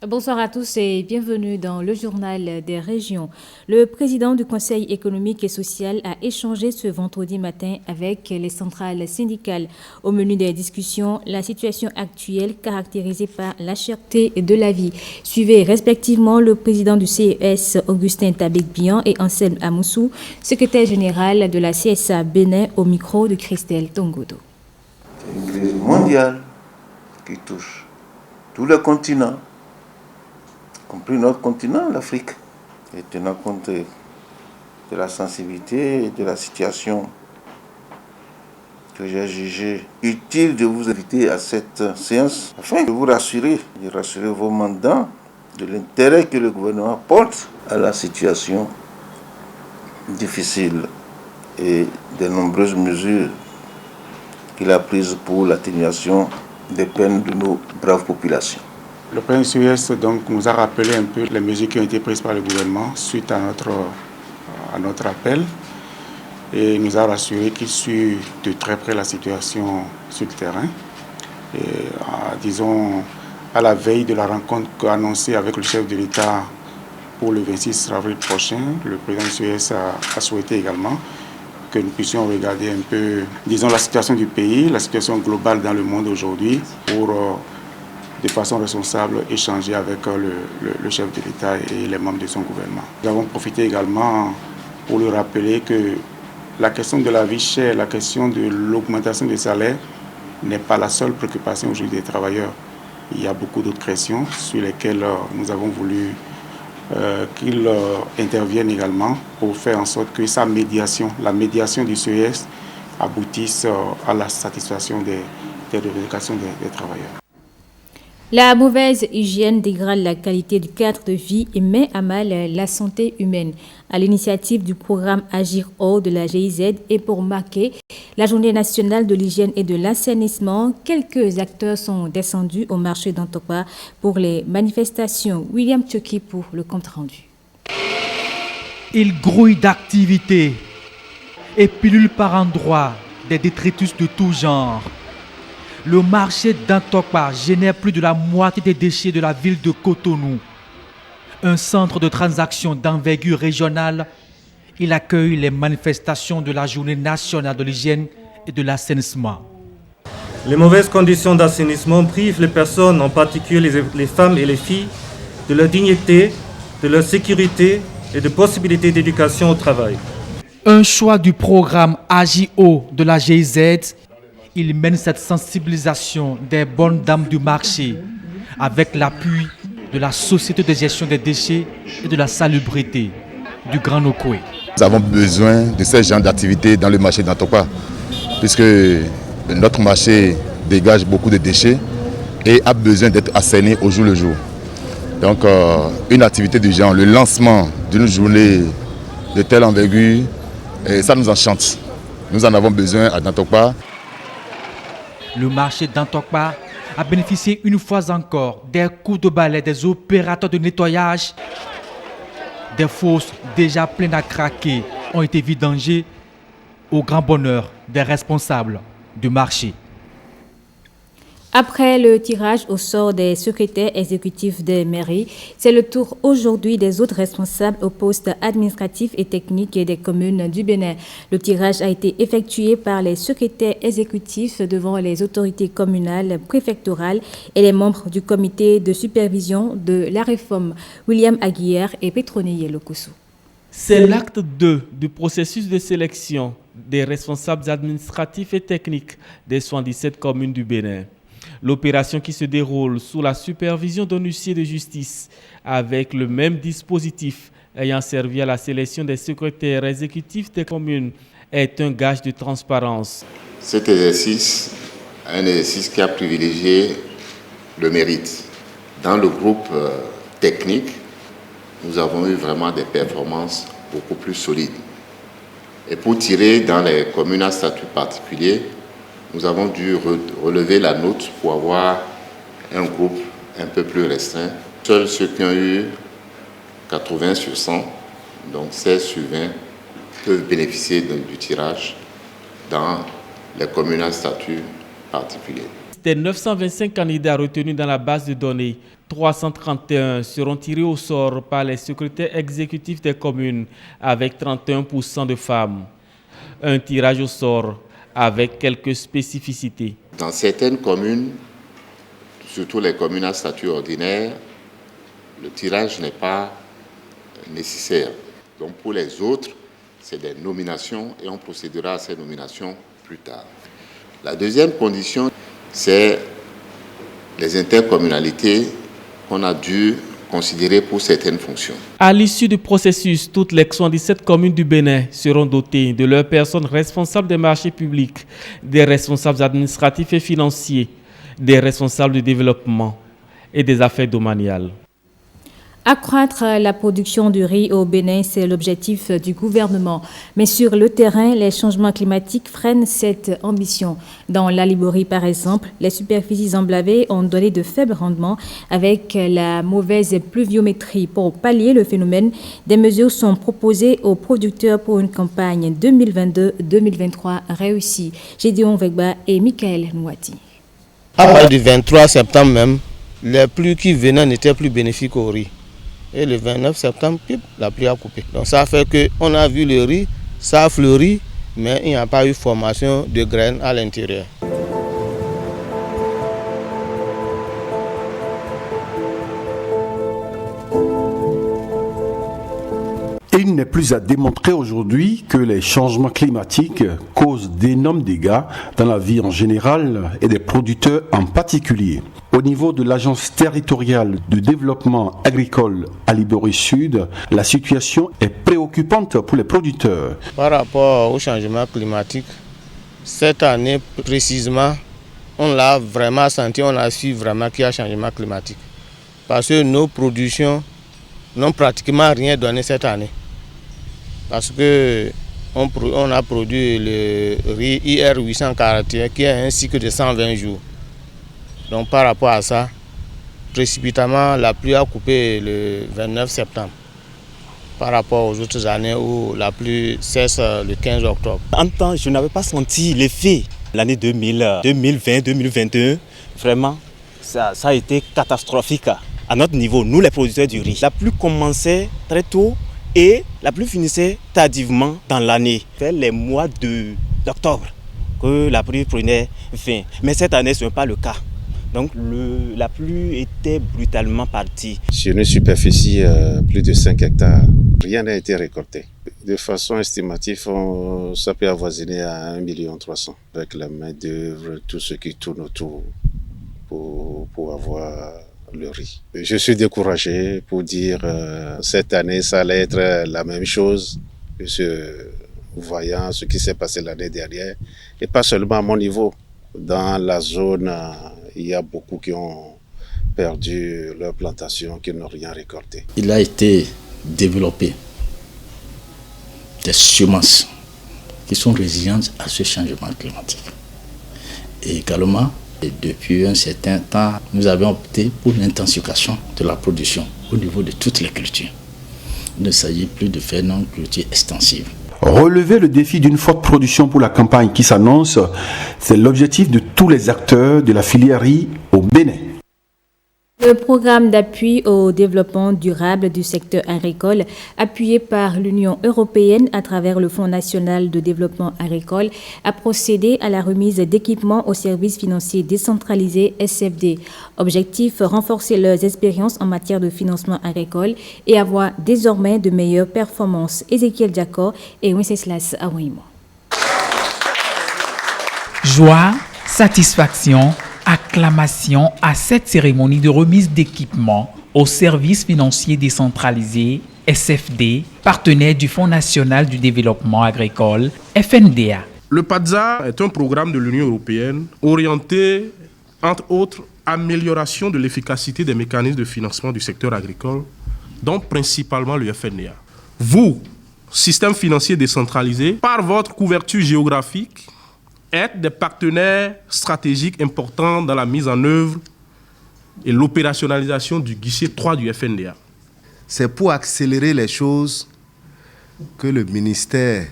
Bonsoir à tous et bienvenue dans le journal des régions. Le président du Conseil économique et social a échangé ce vendredi matin avec les centrales syndicales. Au menu des discussions, la situation actuelle caractérisée par la cherté de la vie. Suivez respectivement le président du CES, Augustin Tabek-Bian, et Anselme Amoussou, secrétaire général de la CSA Bénin, au micro de Christelle Tongodo. C'est une crise mondiale qui touche tout le continent, compris notre continent, l'Afrique, et tenant compte de la sensibilité et de la situation que j'ai jugé utile de vous inviter à cette séance afin de vous rassurer, de rassurer vos mandants de l'intérêt que le gouvernement porte à la situation difficile et des nombreuses mesures qu'il a prises pour l'atténuation des peines de nos braves populations. Le président du CES nous a rappelé un peu les mesures qui ont été prises par le gouvernement suite à notre appel et nous a rassuré qu'il suit de très près la situation sur le terrain. Et, disons, à la veille de la rencontre annoncée avec le chef de l'État pour le 26 avril prochain, le président du CES a souhaité également que nous puissions regarder un peu, disons, la situation du pays, la situation globale dans le monde aujourd'hui pour de façon responsable, échanger avec le chef de l'État et les membres de son gouvernement. Nous avons profité également pour lui rappeler que la question de la vie chère, la question de l'augmentation des salaires n'est pas la seule préoccupation aujourd'hui des travailleurs. Il y a beaucoup d'autres questions sur lesquelles nous avons voulu qu'il intervienne également pour faire en sorte que sa médiation, la médiation du CES, aboutisse à la satisfaction des revendications des travailleurs. La mauvaise hygiène dégrade la qualité du cadre de vie et met à mal la santé humaine. À l'initiative du programme Agir Eau de la GIZ et pour marquer la journée nationale de l'hygiène et de l'assainissement, quelques acteurs sont descendus au marché d'Antokwa pour les manifestations. William Tchoki pour le compte rendu. Il grouille d'activités et pilule par endroits des détritus de tout genre. Le marché d'Antokwa génère plus de la moitié des déchets de la ville de Cotonou. Un centre de transaction d'envergure régionale, il accueille les manifestations de la journée nationale de l'hygiène et de l'assainissement. Les mauvaises conditions d'assainissement privent les personnes, en particulier les femmes et les filles, de leur dignité, de leur sécurité et de possibilités d'éducation au travail. Un choix du programme AGO de la GIZ. Il mène cette sensibilisation des bonnes dames du marché avec l'appui de la Société de gestion des déchets et de la salubrité du Grand Nokoué. Nous avons besoin de ce genre d'activité dans le marché d'Antokwa puisque notre marché dégage beaucoup de déchets et a besoin d'être assaini au jour le jour. Donc une activité du genre, le lancement d'une journée de telle envergure, ça nous enchante. Nous en avons besoin à Antokwa. Le marché d'Antokwa a bénéficié une fois encore des coups de balai des opérateurs de nettoyage. Des fosses déjà pleines à craquer ont été vidangées au grand bonheur des responsables du marché. Après le tirage au sort des secrétaires exécutifs des mairies, c'est le tour aujourd'hui des autres responsables aux postes administratifs et techniques des communes du Bénin. Le tirage a été effectué par les secrétaires exécutifs devant les autorités communales, préfectorales et les membres du comité de supervision de la réforme, William Aguière et Petroni Yelokousou. C'est l'acte 2 du processus de sélection des responsables administratifs et techniques des 77 communes du Bénin. L'opération qui se déroule sous la supervision d'un huissier de justice avec le même dispositif ayant servi à la sélection des secrétaires exécutifs des communes est un gage de transparence. Cet exercice est un exercice qui a privilégié le mérite. Dans le groupe technique, nous avons eu vraiment des performances beaucoup plus solides. Et pour tirer dans les communes à statut particulier, nous avons dû relever la note pour avoir un groupe un peu plus restreint. Seuls ceux qui ont eu 80 sur 100, donc 16 sur 20, peuvent bénéficier du tirage dans les communes à statut particulier. liste des 925 candidats retenus dans la base de données, 331 seront tirés au sort par les secrétaires exécutifs des communes avec 31% de femmes. Un tirage au sort avec quelques spécificités. Dans certaines communes, surtout les communes à statut ordinaire, le tirage n'est pas nécessaire. Donc pour les autres, c'est des nominations et on procédera à ces nominations plus tard. La deuxième condition, c'est les intercommunalités qu'on a dû considérer pour certaines fonctions. À l'issue du processus, toutes les 77 communes du Bénin seront dotées de leurs personnes responsables des marchés publics, des responsables administratifs et financiers, des responsables du développement et des affaires domaniales. Accroître la production du riz au Bénin, c'est l'objectif du gouvernement. Mais sur le terrain, les changements climatiques freinent cette ambition. Dans l'Aliborie, par exemple, les superficies emblavées ont donné de faibles rendements avec la mauvaise pluviométrie. Pour pallier le phénomène, des mesures sont proposées aux producteurs pour une campagne 2022-2023 réussie. Gédéon Vegba et Michael Nouati. À partir du 23 septembre même, les pluies qui venaient n'étaient plus bénéfiques au riz. Et le 29 septembre, la pluie a coupé. Donc ça fait qu'on a vu le riz, ça a fleuri, mais il n'y a pas eu formation de graines à l'intérieur. Il n'est plus à démontrer aujourd'hui que les changements climatiques causent d'énormes dégâts dans la vie en général et des producteurs en particulier. Au niveau de l'Agence territoriale de développement agricole Aliborie Sud, la situation est préoccupante pour les producteurs. Par rapport au changement climatique, cette année précisément, on l'a vraiment senti, on a su vraiment qu'il y a un changement climatique. Parce que nos productions n'ont pratiquement rien donné cette année. Parce qu'on a produit le riz IR 841 qui a un cycle de 120 jours. Donc par rapport à ça, précipitamment, la pluie a coupé le 29 septembre. Par rapport aux autres années où la pluie cesse le 15 octobre. En temps, je n'avais pas senti l'effet. L'année 2020-2021, vraiment, ça a été catastrophique à notre niveau, nous les producteurs du riz. La pluie commençait très tôt et la pluie finissait tardivement dans l'année. Vers les mois d'octobre que la pluie prenait fin. Mais cette année, ce n'est pas le cas. Donc la pluie était brutalement partie. Sur une superficie plus de 5 hectares, rien n'a été récolté. De façon estimative, ça peut avoisiner à 1,3 million avec la main d'œuvre, tout ce qui tourne autour pour avoir le riz. Je suis découragé pour dire cette année ça allait être la même chose, voyant ce qui s'est passé l'année dernière, et pas seulement à mon niveau. Dans la zone, il y a beaucoup qui ont perdu leur plantation, qui n'ont rien récolté. Il a été développé des semences qui sont résilientes à ce changement climatique. Et également, depuis un certain temps, nous avons opté pour l'intensification de la production au niveau de toutes les cultures. Il ne s'agit plus de faire une culture extensive. Relever le défi d'une forte production pour la campagne qui s'annonce, c'est l'objectif de tous les acteurs de la filière riz au Bénin. Le programme d'appui au développement durable du secteur agricole, appuyé par l'Union européenne à travers le Fonds national de développement agricole, a procédé à la remise d'équipements aux services financiers décentralisés SFD. Objectif, renforcer leurs expériences en matière de financement agricole et avoir désormais de meilleures performances. Ézéchiel Diakor et Wenceslas Awimo. Joie, satisfaction, acclamation à cette cérémonie de remise d'équipements aux services financiers décentralisés SFD, partenaire du Fonds national du développement agricole FNDA. Le PADSA est un programme de l'Union européenne orienté, entre autres, amélioration de l'efficacité des mécanismes de financement du secteur agricole, dont principalement le FNDA. Vous, système financier décentralisé, par votre couverture géographique, êtes des partenaires stratégiques importants dans la mise en œuvre et l'opérationnalisation du guichet 3 du FNDA. C'est pour accélérer les choses que le ministère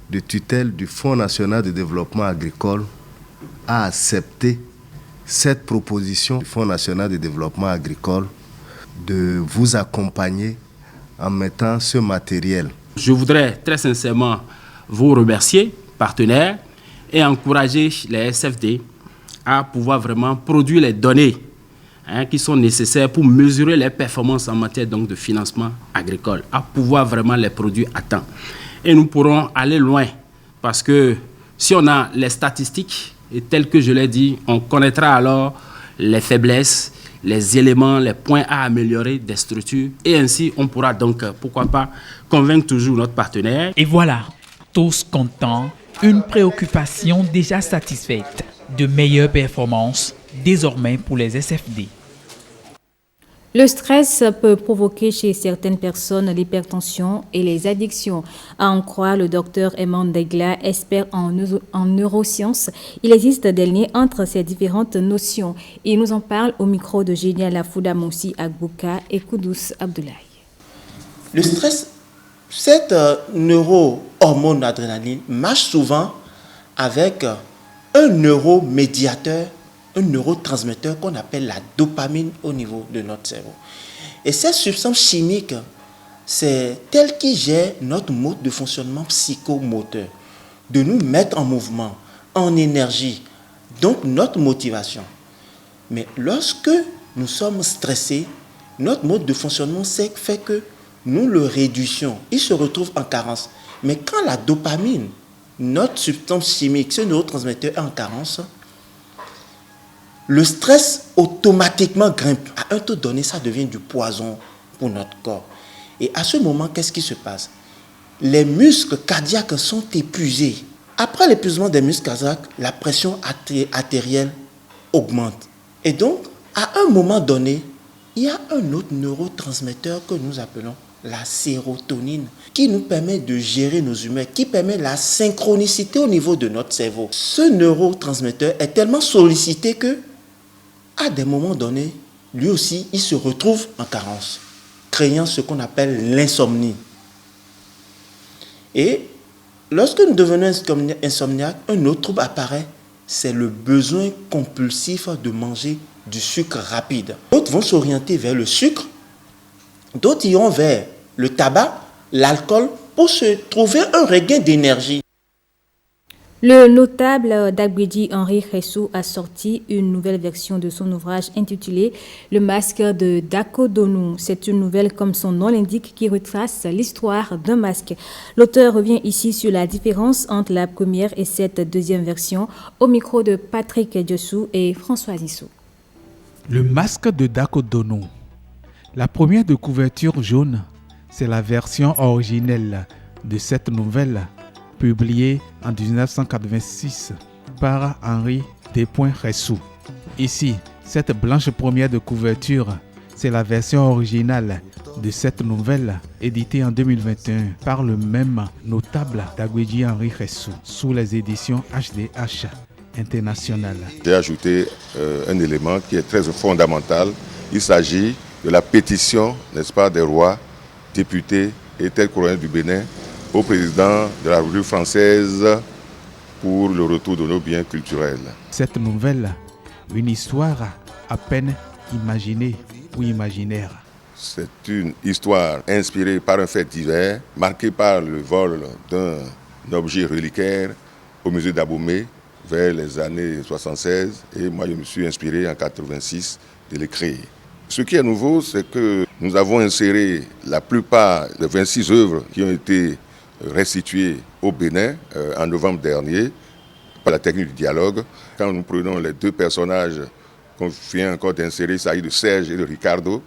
de tutelle du Fonds national de développement agricole a accepté cette proposition du Fonds national de développement agricole de vous accompagner en mettant ce matériel. Je voudrais très sincèrement vous remercier, partenaires, et encourager les SFD à pouvoir vraiment produire les données qui sont nécessaires pour mesurer les performances en matière donc, de financement agricole, à pouvoir vraiment les produire à temps. Et nous pourrons aller loin, parce que si on a les statistiques, et telles que je l'ai dit, on connaîtra alors les faiblesses, les éléments, les points à améliorer des structures, et ainsi on pourra donc, pourquoi pas, convaincre toujours notre partenaire. Et voilà, tous contents, une préoccupation déjà satisfaite, de meilleures performances désormais pour les SFD. Le stress peut provoquer chez certaines personnes l'hypertension et les addictions. À en croire le docteur Emmanuel Degla, expert en neurosciences, il existe des liens entre ces différentes notions. Il nous en parle au micro de Génial Afouda Moussi Agbouka et Koudous Abdoulaye. Le stress, cette neurohormone d'adrénaline marche souvent avec un neuromédiateur, un neurotransmetteur qu'on appelle la dopamine au niveau de notre cerveau. Et cette substance chimique, c'est elle qui gère notre mode de fonctionnement psychomoteur, de nous mettre en mouvement, en énergie, donc notre motivation. Mais lorsque nous sommes stressés, notre mode de fonctionnement fait que nous le réduisons, il se retrouve en carence. Mais quand la dopamine, notre substance chimique, ce neurotransmetteur est en carence, le stress automatiquement grimpe. À un taux donné, ça devient du poison pour notre corps. Et à ce moment, qu'est-ce qui se passe? Les muscles cardiaques sont épuisés. Après l'épuisement des muscles cardiaques, la pression artérielle augmente. Et donc, à un moment donné, il y a un autre neurotransmetteur que nous appelons la sérotonine, qui nous permet de gérer nos humeurs, qui permet la synchronicité au niveau de notre cerveau. Ce neurotransmetteur est tellement sollicité que, à des moments donnés, lui aussi, il se retrouve en carence, créant ce qu'on appelle l'insomnie. Et lorsque nous devenons insomniaques, un autre trouble apparaît, c'est le besoin compulsif de manger du sucre rapide. D'autres vont s'orienter vers le sucre, d'autres iront vers le tabac, l'alcool, pour se trouver un regain d'énergie. Le notable Dagbedi Henri Khessou a sorti une nouvelle version de son ouvrage intitulé « Le masque de Dako Donou ». C'est une nouvelle, comme son nom l'indique, qui retrace l'histoire d'un masque. L'auteur revient ici sur la différence entre la première et cette deuxième version, au micro de Patrick Diossou et François Nissou. Le masque de Dako Donou. La première de couverture jaune, c'est la version originelle de cette nouvelle, publiée en 1986 par Henri Khessou. Ici, cette blanche première de couverture, c'est la version originale de cette nouvelle, éditée en 2021 par le même notable Dagbedi Henri Khessou, sous les éditions HDH International. J'ai ajouté un élément qui est très fondamental. Il s'agit de la pétition, n'est-ce pas, des rois, députés et tel couronel du Bénin au président de la République française pour le retour de nos biens culturels. Cette nouvelle, une histoire à peine imaginée ou imaginaire. C'est une histoire inspirée par un fait divers, marqué par le vol d'un objet reliquaire au musée d'Abomey vers les années 76. Et moi, je me suis inspiré en 86 de l'écrire. Ce qui est nouveau, c'est que nous avons inséré la plupart des 26 œuvres qui ont été restituées au Bénin en novembre dernier par la technique du dialogue. Quand nous prenons les deux personnages qu'on vient encore d'insérer, il s'agit de Serge et de Ricardo,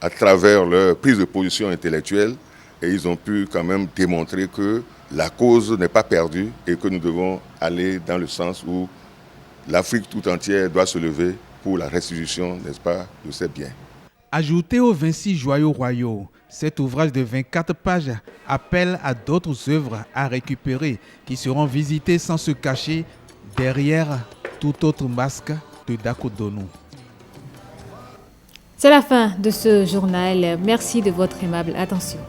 à travers leur prise de position intellectuelle, et ils ont pu quand même démontrer que la cause n'est pas perdue et que nous devons aller dans le sens où l'Afrique tout entière doit se lever pour la restitution, n'est-ce pas, de ces biens. Ajouté aux 26 joyaux royaux, cet ouvrage de 24 pages appelle à d'autres œuvres à récupérer qui seront visitées sans se cacher derrière tout autre masque de Dako Donou. C'est la fin de ce journal. Merci de votre aimable attention.